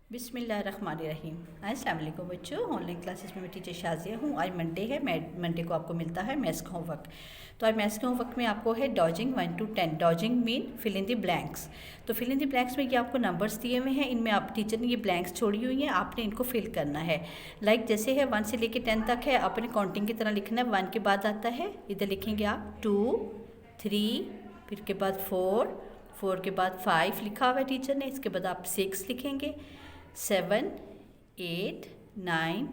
बिस्मिल्लाहिर्रहमानिर्रहीम। अस्सलाम वालेकुम बच्चों, ऑनलाइन क्लासेस में मैं टीचर शाजिया हूँ। आज मंडे है, मंडे को आपको मिलता है मैथ्स का होमवर्क। तो आज मैथ्स के होमवर्क में आपको है dodging 1 to 10। Dodging mean fill in the blanks. तो फिल इन द ब्लैंक्स में ये आपको नंबर्स दिए हुए हैं, इनमें आप टीचर ने ये ब्लैंक्स छोड़ी हुई हैं, आपने इनको फिल करना है। लाइक जैसे है 1 से लेके 10 तक है, आपने काउंटिंग की तरह लिखना है। 1 के बाद आता है, इधर लिखेंगे आप 2, 3, फिर के बाद 4 के बाद 5 लिखा हुआ है टीचर ने, इसके बाद आप 6 लिखेंगे, 7, 8, 9,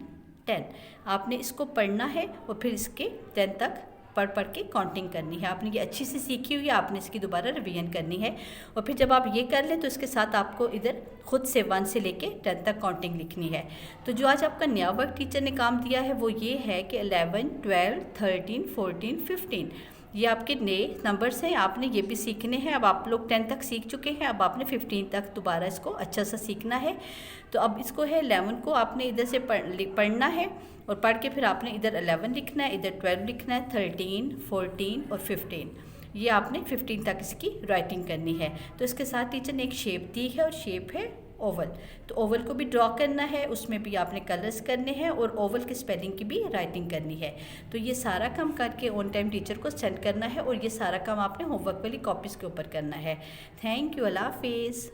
10। आपने इसको पढ़ना है और फिर इसके 10 तक पढ़ के काउंटिंग करनी है। आपने ये अच्छी से सीखी हुई है, आपने इसकी दोबारा रिवीजन करनी है। और फिर जब आप ये कर लें तो इसके साथ आपको इधर खुद से 1 से लेके 10 तक काउंटिंग लिखनी है। तो जो आज आपका नया वर्क टीचर ने काम दिया है वो ये है कि 11, 12, 13, 14, 15 ये आपके नए नंबर्स हैं, आपने ये भी सीखने हैं। अब आप लोग 10 तक सीख चुके हैं, अब आपने 15 तक दोबारा इसको अच्छा सा सीखना है। तो अब इसको है 11 को आपने इधर से पढ़ना है और पढ़ के फिर आपने इधर 11 लिखना है, इधर 12 लिखना है, 13, 14 और 15 ये आपने 15 तक इसकी राइटिंग करनी है। तो इसके साथ टीचर ने एक शेप दी है और शेप है ओवल। तो ओवल को भी ड्रॉ करना है, उसमें भी आपने कलर्स करने हैं और ओवल की स्पेलिंग की भी राइटिंग करनी है। तो ये सारा काम करके ऑन टाइम टीचर को सेंड करना है और ये सारा काम आपने होमवर्क वाली कॉपीज़ के ऊपर करना है। थैंक यू, अल्लाह हाफिज़।